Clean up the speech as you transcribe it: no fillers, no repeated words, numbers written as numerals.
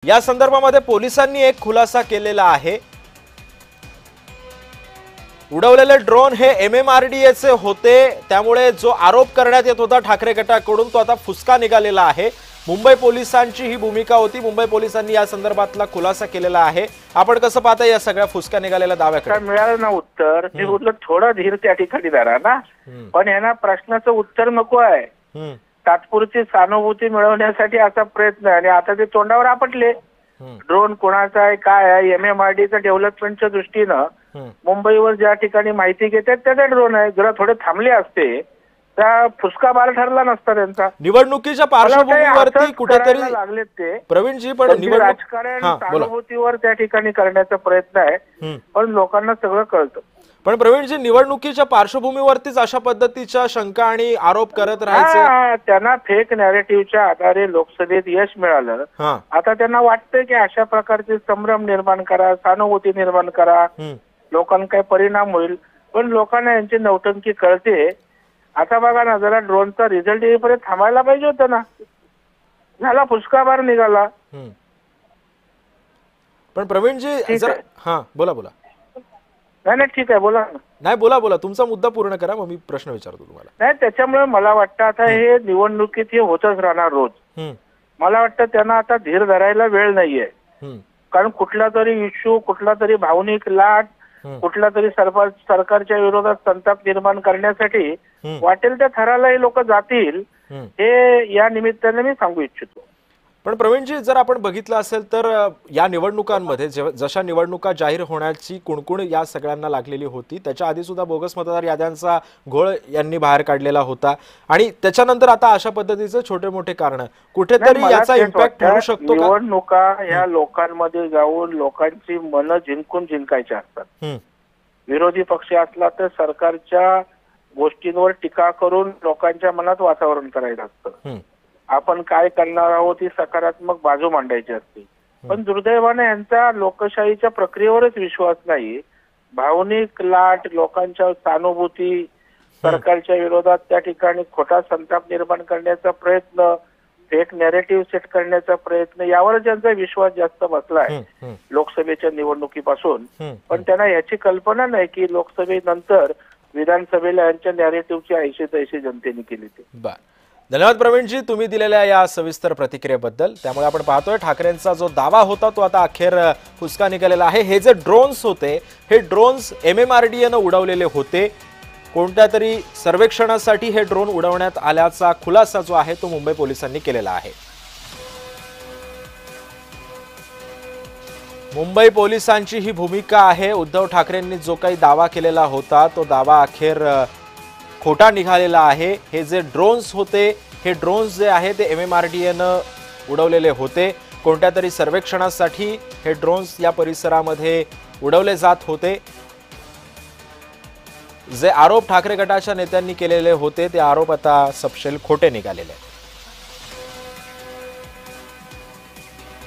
या संदर्भामध्ये पोलिसांनी एक खुलासा केलेला आहे। उडवलेले ड्रोन हे MMRDA चे होते, त्यामुळे जो आरोप करण्यात येत होता ठाकरे गटाकडून तो आता फुसका निघालेला आहे। मुंबई पोलिसांची ही भूमिका होती। मुंबई पोलिसांनी या संदर्भातला खुलासा केलेला आहे। आपण कसं पाहता या सगळ्या फुसका निघालेल्या दाव्याकडे? मिळालं ना उत्तर, मी म्हटलं थोडं धीर त्या ठिकाणी धरा ना, पण यांना प्रश्नाचं उत्तर नको आहे। तात्पुरती सहानुभूती मिळवण्यासाठी असा प्रयत्न आहे आणि आता ते तोंडावर आपटले। ड्रोन कोणाचा आहे काय आहे, MMRDA डेव्हलपमेंटच्या दृष्टीनं मुंबईवर ज्या ठिकाणी माहिती घेतात त्याचा ड्रोन आहे। जरा थोडे थांबले असते त्या फुसका बार ठरला नसता त्यांचा। निवडणुकीच्या पार्श्वभूमीवरती कुठेतरी लागलेत ते प्रवीणजी, पण राजकारण सहानुभूतीवर त्या ठिकाणी करण्याचा प्रयत्न आहे, पण लोकांना सगळं कळतं। पण प्रवीणजी, निवडणुकीच्या पार्श्वभूमीवरतीच अशा पद्धतीच्या शंका आणि आरोप करत राहायचे? त्यांना फेक नॅरेटिव्हच्या आधारे लोकसभेत यश मिळालं। आता त्यांना वाटतंय की अशा प्रकारचे संभ्रम निर्माण करा, सहानुभूती निर्माण करा, लोकांना काय परिणाम होईल, पण लोकांना यांची नौटंकी कळते। आता बघा ना, जरा ड्रोनचा रिझल्ट येईपर्यंत थांबायला पाहिजे होतं ना, झाला फुसका बार निघाला। पण प्रवीणजी जरा बोला बोला। नाही ठीक आहे, बोला ना। नाही बोला, तुमचा मुद्दा पूर्ण करा, मग मी प्रश्न विचारतो तुम्हाला। नाही, त्याच्यामुळे मला वाटतं आता हे निवडणुकीत हे होतच राहणार रोज। मला वाटतं त्यांना आता धीर धरायला वेळ नाहीये, कारण कुठला तरी इश्यू, कुठला तरी भावनिक लाट, कुठला तरी सरकारच्या विरोधात संताप निर्माण करण्यासाठी वाटेल त्या थरालाही लोक जातील, हे या निमित्ताने मी सांगू इच्छितो। पण प्रवीणजी, जर आपण बघितलं असेल तर या निवडणुकांमध्ये जशा निवडणुका जाहीर होण्याची कुणकुण या सगळ्यांना लागलेली होती, त्याच्या आधी सुद्धा बोगस मतदार याद्यांचा घोळ यांनी बाहेर काढलेला होता, आणि त्याच्यानंतर आता अशा पद्धतीचे छोटे मोठे कारण कुठेतरी याचा इम्पॅक्ट होऊ शकतो का? निवडणुका ह्या लोकांमध्ये जाऊन लोकांची मनं जिंकायची असतात। विरोधी पक्ष असला तर सरकारच्या गोष्टींवर टीका करून लोकांच्या मनात वातावरण करायचं असतं। आपण काय करणार आहोत ही सकारात्मक बाजू मांडायची असते, पण दुर्दैवाने यांचा लोकशाहीच्या प्रक्रियेवरच विश्वास नाही। भावनिक लाट, लोकांच्या सहानुभूती, सरकारच्या विरोधात त्या ठिकाणी खोटा संताप निर्माण करण्याचा प्रयत्न, फेक नॅरेटिव्ह सेट करण्याचा प्रयत्न, यावरच त्यांचा विश्वास जास्त बसला आहे लोकसभेच्या निवडणुकीपासून। पण त्यांना याची कल्पना नाही की लोकसभेनंतर विधानसभेला यांच्या नॅरेटिव्हची ऐशी तैशी जनतेने केली ते। धन्यवाद प्रवीणजी, तुम्ही दिलेल्या या सविस्तर प्रतिक्रियेबद्दल। त्यामुळे आपण पाहतोय ठाकरेंचा जो दावा होता तो आता अखेर फुसका निघालेला आहे। हे जे ड्रोन्स होते, हे ड्रोन्स MMRDA उडवलेले होते। कोणत्या तरी सर्वेक्षणासाठी हे ड्रोन उडवण्यात आल्याचा खुलासा जो आहे तो मुंबई पोलिसांनी केलेला आहे। मुंबई पोलिसांची ही भूमिका आहे। उद्धव ठाकरेंनी जो काही दावा केलेला होता तो दावा अखेर खोटा निघालेला आहे। हे जे ड्रोन्स होते, हे ड्रोन्स जे आहे ते MMRDA उडवलेले होते। कोणत्या तरी सर्वेक्षणासाठी हे ड्रोन्स या परिसरामध्ये उडवले जात होते। जे आरोप ठाकरे गटाच्या नेत्यांनी केलेले होते ते आरोप आता सपशेल खोटे निघालेले आहेत।